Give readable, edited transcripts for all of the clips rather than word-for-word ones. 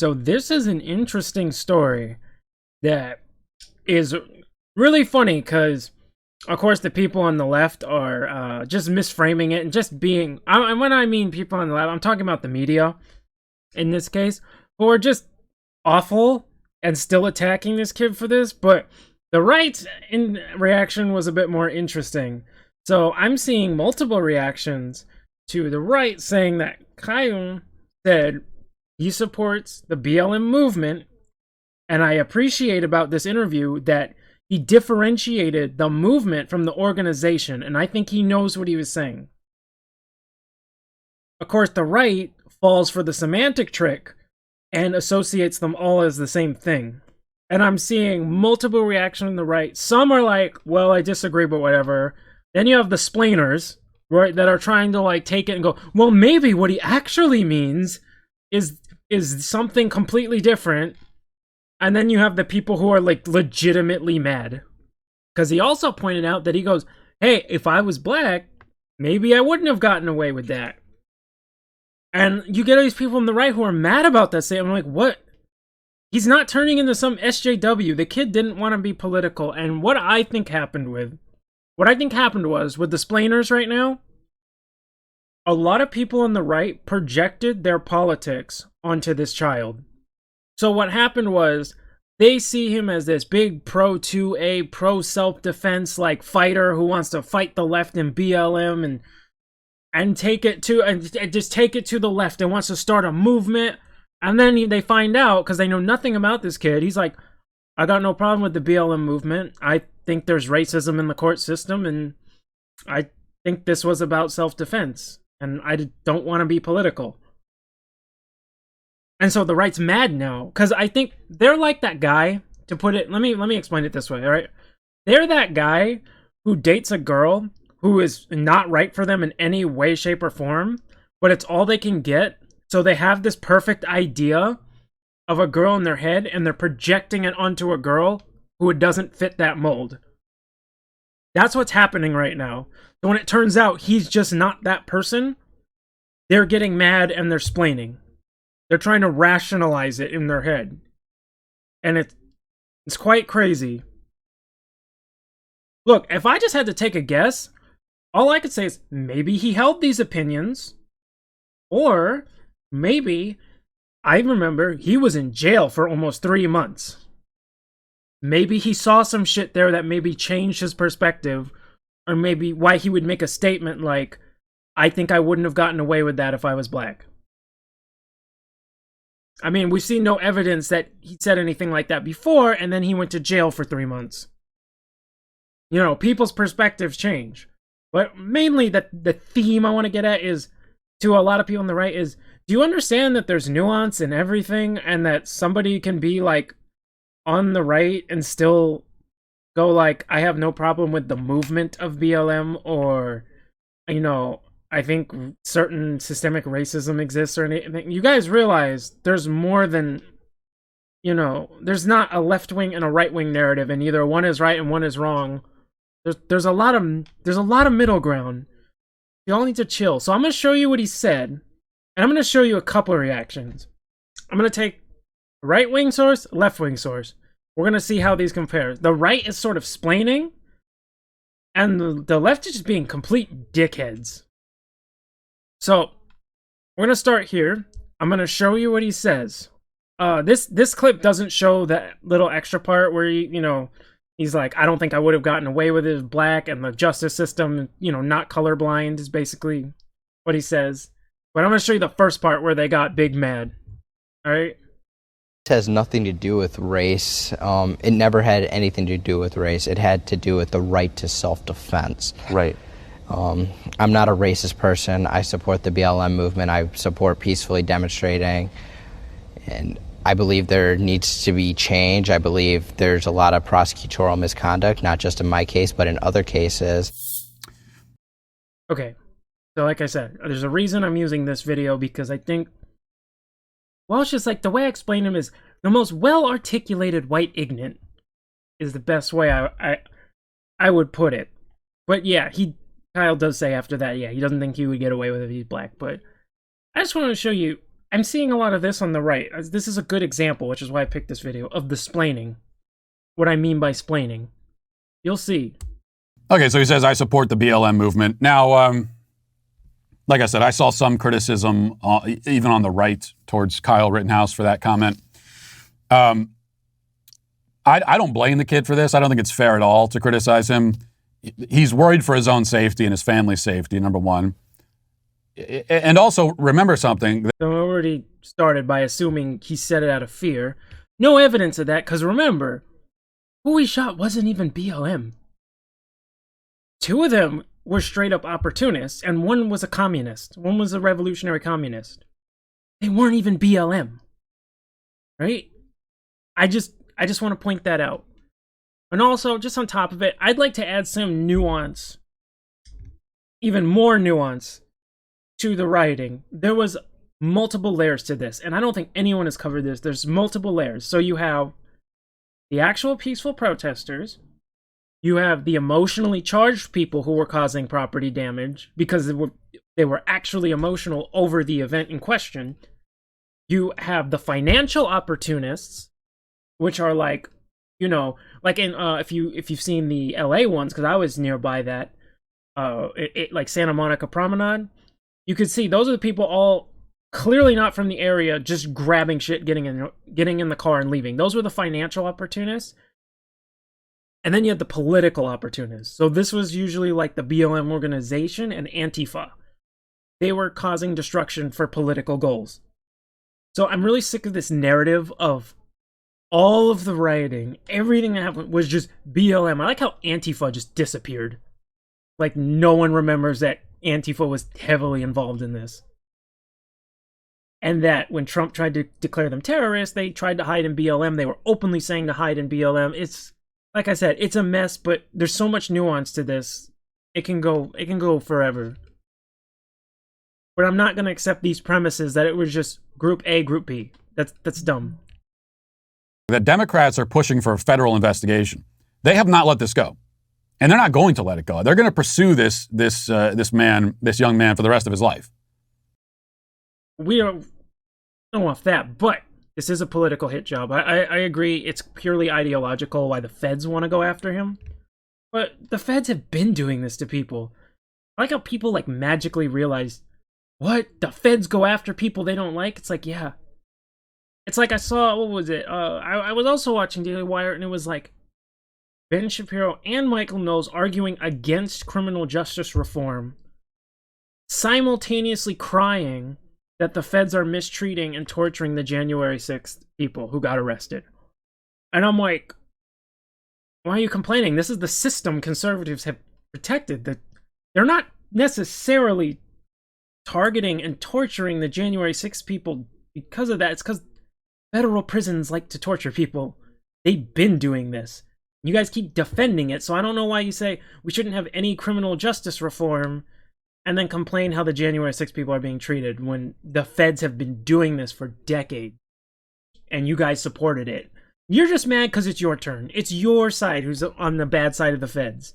So this is an interesting story that is really funny because, of course, the people on the left are just misframing it and just being. And when I mean people on the left, I'm talking about the media in this case, who are just awful and still attacking this kid for this. But the right in reaction was a bit more interesting. So I'm seeing multiple reactions to the right saying that Kyle said he supports the BLM movement, and I appreciate about this interview that he differentiated the movement from the organization, and I think he knows what he was saying. Of course, the right falls for the semantic trick and associates them all as the same thing. And I'm seeing multiple reactions on the right. Some are like, well, I disagree, but whatever. Then you have the splainers, right, that are trying to like take it and go, well, maybe what he actually means is something completely different. And then you have the people who are like legitimately mad. Because he also pointed out that he goes, hey, if I was black, maybe I wouldn't have gotten away with that. And you get all these people on the right who are mad about that. I'm like, what? He's not turning into some SJW. The kid didn't want to be political. And what I think happened was, with the splainers right now, a lot of people on the right projected their politics onto this child. So what happened was, they see him as this big pro-2A, pro-self-defense like fighter who wants to fight the left in BLM and take it to, and just take it to the left and wants to start a movement. And then they find out, because they know nothing about this kid, he's like, I got no problem with the BLM movement. I think there's racism in the court system, and I think this was about self-defense, and I don't want to be political. And so the right's mad now, because I think they're like that guy, to put it, let me explain it this way, all right? They're that guy who dates a girl who is not right for them in any way, shape, or form, but it's all they can get. So they have this perfect idea of a girl in their head, and they're projecting it onto a girl who doesn't fit that mold. That's what's happening right now. So when it turns out he's just not that person, they're getting mad and they're splaining. They're trying to rationalize it in their head. And it's quite crazy. Look, if I just had to take a guess, all I could say is maybe he held these opinions, or maybe, I remember, he was in jail for almost 3 months. Maybe he saw some shit there that maybe changed his perspective, or maybe why he would make a statement like, I think I wouldn't have gotten away with that if I was black. I mean, we've seen no evidence that he said anything like that before, and then he went to jail for 3 months. You know, people's perspectives change. But mainly, the theme I want to get at is, to a lot of people on the right, is, do you understand that there's nuance in everything, and that somebody can be, like, on the right and still go, like, I have no problem with the movement of BLM, or, you know, I think certain systemic racism exists or anything. You guys realize there's more than, you know, there's not a left-wing and a right-wing narrative, and either one is right and one is wrong. There's a lot of middle ground. You all need to chill. So I'm going to show you what he said, and I'm going to show you a couple of reactions. I'm going to take right-wing source, left-wing source. We're going to see how these compare. The right is sort of splaining, and the left is just being complete dickheads. So, we're going to start here. I'm going to show you what he says. This clip doesn't show that little extra part where, he's like, I don't think I would have gotten away with it as black, and the justice system, not colorblind is basically what he says. But I'm going to show you the first part where they got big mad. Alright? It has nothing to do with race. It never had anything to do with race. It had to do with the right to self-defense. Right. I'm not a racist person. I support the BLM movement. I support peacefully demonstrating. And I believe there needs to be change. I believe there's a lot of prosecutorial misconduct, not just in my case, but in other cases. Okay. So like I said, there's a reason I'm using this video, because I think, well, it's just like the way I explain him is the most well-articulated white ignorant is the best way I would put it. But yeah, Kyle does say after that, yeah, he doesn't think he would get away with it if he's black. But I just want to show you I'm seeing a lot of this on the right. This is a good example, which is why I picked this video, of the splaining. What I mean by splaining. You'll see. Okay, so he says, I support the BLM movement. Now, like I said, I saw some criticism, even on the right, towards Kyle Rittenhouse for that comment. I don't blame the kid for this. I don't think it's fair at all to criticize him. He's worried for his own safety and his family's safety, number one. And also, remember something. I already started by assuming he said it out of fear. No evidence of that, because remember, who he shot wasn't even BLM. Two of them were straight up opportunists, and one was a communist. One was a revolutionary communist. They weren't even BLM. Right? I just want to point that out. And also, just on top of it, I'd like to add some nuance, even more nuance, to the rioting. There was multiple layers to this, and I don't think anyone has covered this. There's multiple layers. So you have the actual peaceful protesters. You have the emotionally charged people who were causing property damage because they were actually emotional over the event in question. You have the financial opportunists, which are like, you know, like in if you've seen the LA ones, because I was nearby that, like Santa Monica Promenade, you could see those are the people all clearly not from the area, just grabbing shit, getting in the car and leaving. Those were the financial opportunists. And then you had the political opportunists. So this was usually like the BLM organization and Antifa. They were causing destruction for political goals. So I'm really sick of this narrative of all of the rioting, everything that happened was just BLM. I like how Antifa just disappeared. Like no one remembers that Antifa was heavily involved in this. And that when Trump tried to declare them terrorists, they tried to hide in BLM. They were openly saying to hide in BLM. It's, like I said, it's a mess, but there's so much nuance to this. It can go forever. But I'm not going to accept these premises that it was just Group A, Group B. That's dumb. The Democrats are pushing for a federal investigation. They have not let this go. And they're not going to let it go. They're going to pursue this young man for the rest of his life. We don't want that, but this is a political hit job. I agree it's purely ideological why the feds want to go after him. But the feds have been doing this to people. I like how people like magically realize, what? The feds go after people they don't like? It's like, yeah. It's like I saw, what was it? I was also watching Daily Wire, and it was like Ben Shapiro and Michael Knowles arguing against criminal justice reform, simultaneously crying that the feds are mistreating and torturing the January 6th people who got arrested. And I'm like, why are you complaining? This is the system conservatives have protected. That they're not necessarily targeting and torturing the January 6th people because of that. It's because federal prisons like to torture people. They've been doing this. You guys keep defending it, so I don't know why you say we shouldn't have any criminal justice reform and then complain how the January 6th people are being treated when the feds have been doing this for decades and you guys supported it. You're just mad because it's your turn. It's your side who's on the bad side of the feds.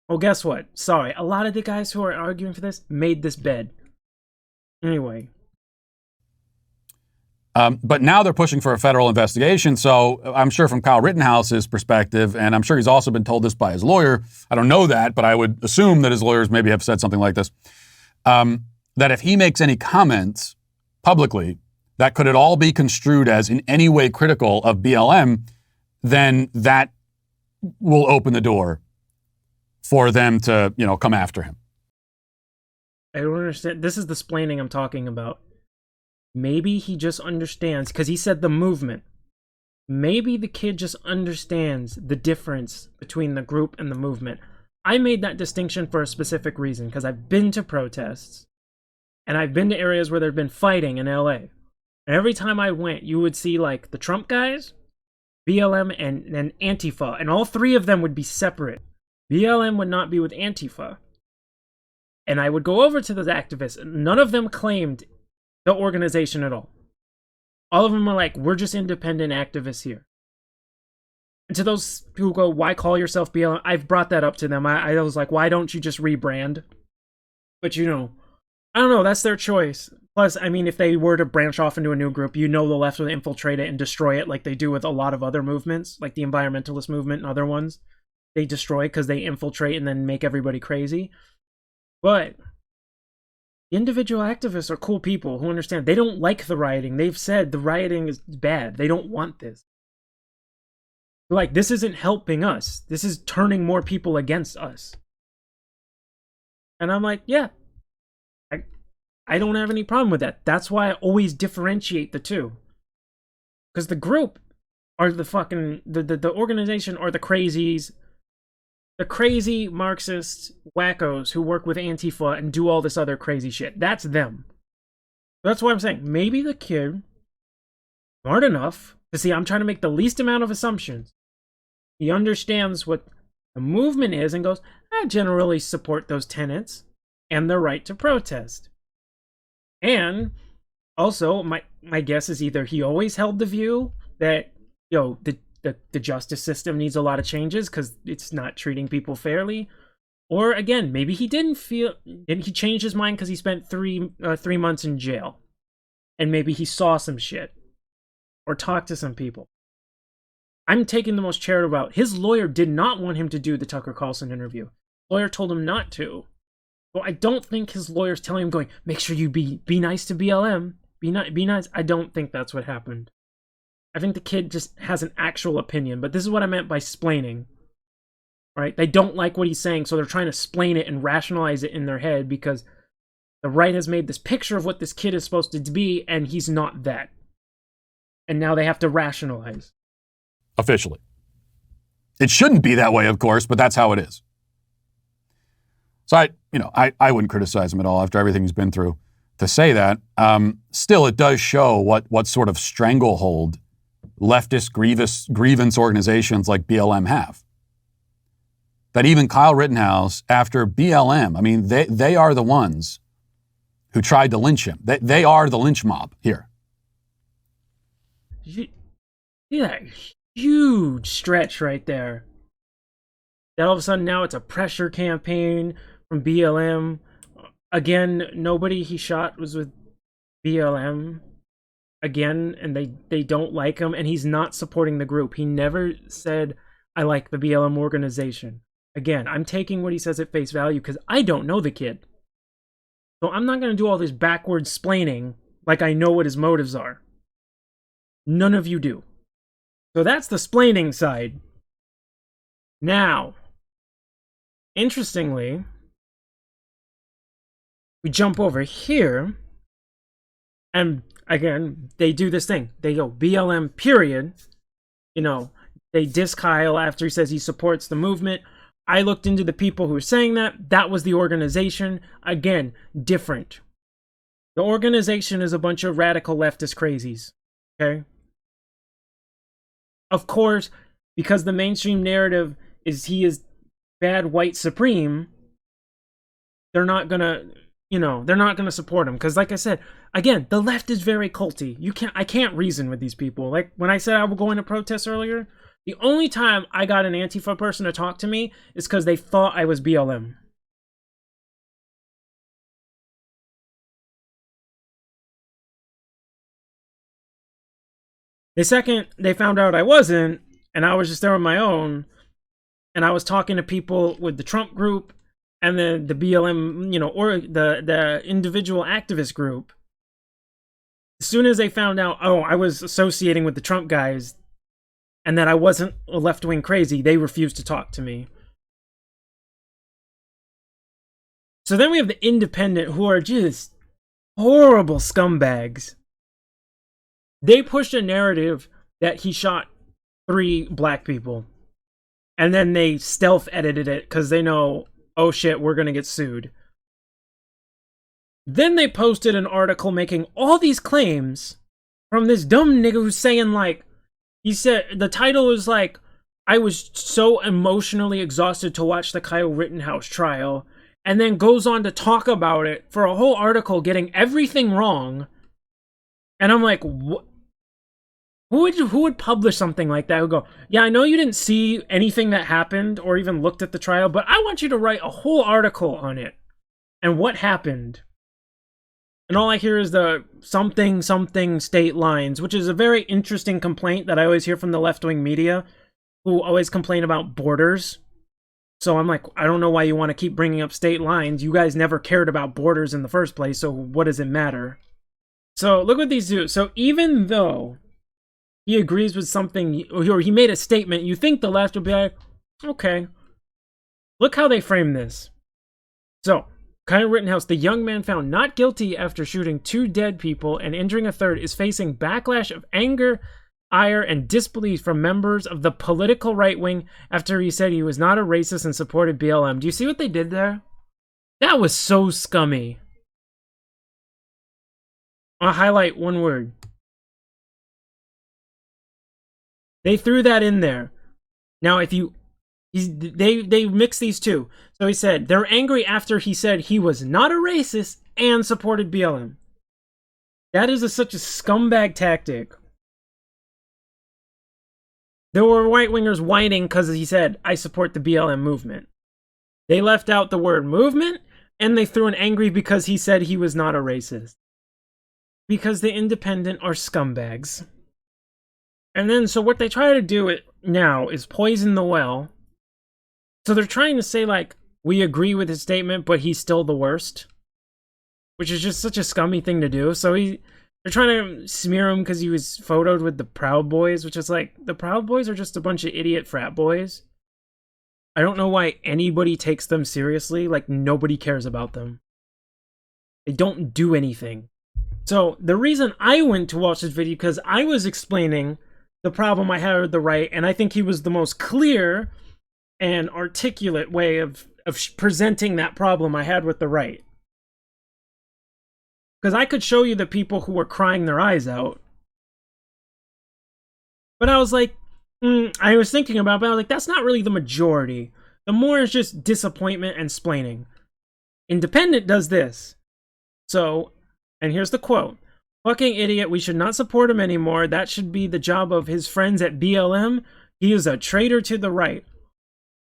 Well, guess what? Sorry, a lot of the guys who are arguing for this made this bed. Anyway. But now they're pushing for a federal investigation. So I'm sure from Kyle Rittenhouse's perspective, and I'm sure he's also been told this by his lawyer, I don't know that, but I would assume that his lawyers maybe have said something like this, that if he makes any comments publicly that could at all be construed as in any way critical of BLM, then that will open the door for them to, come after him. I don't understand. This is the splaining I'm talking about. Maybe he just understands, because he said the movement. Maybe the kid just understands the difference between the group and the movement. I made that distinction for a specific reason, because I've been to protests, and I've been to areas where there've been fighting in LA. And every time I went, you would see like the Trump guys, BLM, and Antifa, and all three of them would be separate. BLM would not be with Antifa. And I would go over to those activists, and none of them claimed the organization at all. All of them are like, we're just independent activists here. And to those who go, why call yourself BLM? I've brought that up to them. I was like, why don't you just rebrand? But I don't know, that's their choice. Plus, I mean, if they were to branch off into a new group, the left would infiltrate it and destroy it like they do with a lot of other movements, like the environmentalist movement and other ones. They destroy because they infiltrate and then make everybody crazy. But the individual activists are cool people who understand. They don't like the rioting. They've said the rioting is bad. They don't want this. Like, this isn't helping us. This is turning more people against us. And I'm like, yeah, I don't have any problem with that. That's why I always differentiate the two. Because the group are the fucking, the organization are the crazies, the crazy Marxist wackos who work with Antifa and do all this other crazy shit. That's them. That's why I'm saying, maybe the kid, smart enough to see I'm trying to make the least amount of assumptions. He understands what the movement is and goes, I generally support those tenets and their right to protest. And also, my guess is either he always held the view that, the justice system needs a lot of changes because it's not treating people fairly. Or again, maybe he didn't he changed his mind because he spent 3 months in jail. And maybe he saw some shit. Or talked to some people. I'm taking the most charitable route. His lawyer did not want him to do the Tucker Carlson interview. Lawyer told him not to. Well, I don't think his lawyer's telling him, make sure you be nice to BLM. Be nice. I don't think that's what happened. I think the kid just has an actual opinion. But this is what I meant by splaining. Right? They don't like what he's saying, so they're trying to splain it and rationalize it in their head because the right has made this picture of what this kid is supposed to be, and he's not that. And now they have to rationalize. Officially. It shouldn't be that way, of course, but that's how it is. So I wouldn't criticize him at all after everything he's been through to say that. Still, it does show what sort of stranglehold leftist grievance organizations like BLM have. That even Kyle Rittenhouse, after BLM, I mean, they are the ones who tried to lynch him. They are the lynch mob here. Yeah, huge stretch right there. That all of a sudden now it's a pressure campaign from BLM. Again, nobody he shot was with BLM. Again, and they don't like him, and he's not supporting the group. He never said, I like the BLM organization. Again, I'm taking what he says at face value because I don't know the kid. So I'm not going to do all this backwards splaining like I know what his motives are. None of you do. So that's the splaining side. Now, interestingly, we jump over here, and again, they do this thing. They go, BLM, period. They diss Kyle after he says he supports the movement. I looked into the people who were saying that. That was the organization. Again, different. The organization is a bunch of radical leftist crazies. Okay? Of course, because the mainstream narrative is he is bad white supreme, they're not gonna support him. Because like I said, again, the left is very culty. I can't reason with these people. Like when I said I would go into protests earlier, the only time I got an Antifa person to talk to me is because they thought I was BLM. The second they found out I wasn't, and I was just there on my own, and I was talking to people with the Trump group and then the BLM, or the individual activist group. As soon as they found out, I was associating with the Trump guys and that I wasn't a left-wing crazy, they refused to talk to me. So then we have the independent who are just horrible scumbags. They pushed a narrative that he shot 3 black people. And then they stealth edited it because they know, oh shit, we're going to get sued. Then they posted an article making all these claims from this dumb nigga who's saying he said, the title is I was so emotionally exhausted to watch the Kyle Rittenhouse trial, and then goes on to talk about it for a whole article getting everything wrong. And I'm like, what? Who would publish something like that? Who go, yeah, I know you didn't see anything that happened or even looked at the trial, but I want you to write a whole article on it and what happened. And all I hear is the something something state lines, which is a very interesting complaint that I always hear from the left-wing media, who always complain about borders. So I'm like, I don't know why you want to keep bringing up state lines. You guys never cared about borders in the first place, so what does it matter? So look what these do. So even though he agrees with something, or he made a statement, you think the left would be like, okay. Look how they frame this. So, Kyle Rittenhouse, the young man found not guilty after shooting 2 dead people and injuring a 3rd, is facing backlash of anger, ire, and disbelief from members of the political right wing after he said he was not a racist and supported BLM. Do you see what they did there? That was so scummy. I'll highlight one word. They threw that in there. Now, if you... They mix these two. So he said, they're angry after he said he was not a racist and supported BLM. That is such a scumbag tactic. There were right-wingers whining because he said, I support the BLM movement. They left out the word movement, and they threw an angry because he said he was not a racist. Because the independent are scumbags. And then, so what they try to do now is poison the well. So they're trying to say, like, we agree with his statement, but he's still the worst. Which is just such a scummy thing to do. So they're trying to smear him because he was photoed with the Proud Boys, which is like, the Proud Boys are just a bunch of idiot frat boys. I don't know why anybody takes them seriously. Like, nobody cares about them. They don't do anything. So the reason I went to watch this video, because I was explaining the problem I had with the right, and I think he was the most clear and articulate way of presenting that problem I had with the right. Because I could show you the people who were crying their eyes out. But I was like, I was thinking about it, but I was like, that's not really the majority. The more is just disappointment and splaining. Independent does this. So, and here's the quote. Fucking idiot, we should not support him anymore. That should be the job of his friends at BLM. He is a traitor to the right.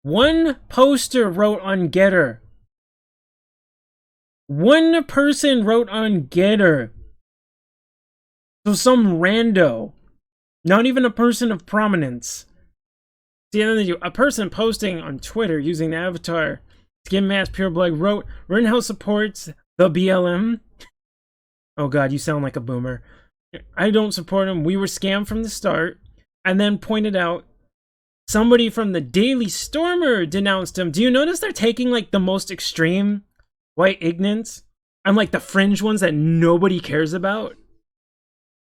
One poster wrote on Getter. One person wrote on Getter. So some rando. Not even a person of prominence. See, and then a person posting on Twitter using the avatar Skin Mask Pureblood wrote, Rittenhouse supports the BLM. Oh god, you sound like a boomer. I don't support him. We were scammed from the start. And then pointed out somebody from the Daily Stormer denounced him. Do you notice they're taking like the most extreme white ignorance and like the fringe ones that nobody cares about?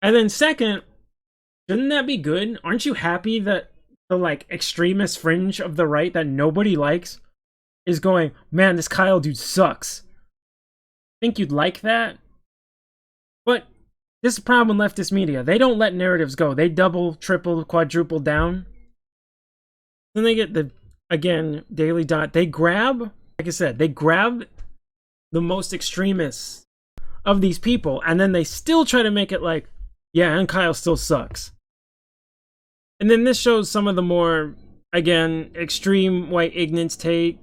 And then second, shouldn't that be good? Aren't you happy that the like extremist fringe of the right that nobody likes is going, man, this Kyle dude sucks? Think you'd like that? But this is the problem with leftist media. They don't let narratives go. They double, triple, quadruple down. Then they get the, again, Daily Dot. They grab, like I said, they grab the most extremists of these people, and then they still try to make it like, yeah, and Kyle still sucks. And then this shows some of the more, again, extreme white ignorance take.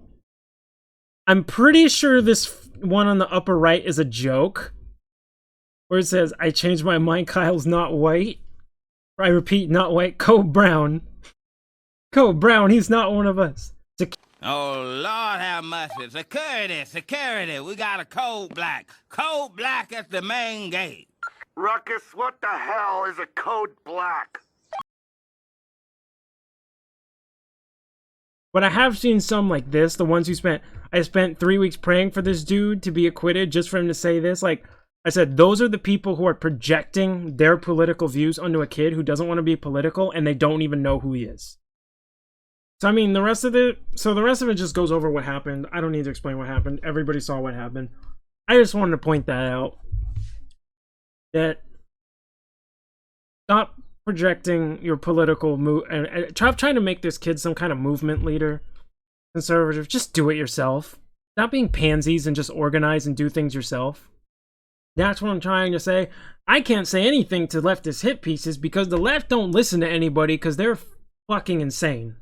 I'm pretty sure this one on the upper right is a joke. Where it says, I changed my mind, Kyle's not white. I repeat, not white, Code Brown. Code Brown, he's not one of us. Oh, Lord have mercy. Security, security. We got a code black. Code black at the main gate. Ruckus, what the hell is a code black? But I have seen some like this, the ones who I spent 3 weeks praying for this dude to be acquitted just for him to say this. Like I said, those are the people who are projecting their political views onto a kid who doesn't want to be political and they don't even know who he is. So I mean, the rest of it just goes over what happened. I don't need to explain what happened. Everybody saw what happened. I just wanted to point that out. That stop projecting your political move and stop trying to make this kid some kind of movement leader, conservative. Just do it yourself. Stop being pansies and just organize and do things yourself. That's what I'm trying to say. I can't say anything to leftist hit pieces because the left don't listen to anybody because they're fucking insane.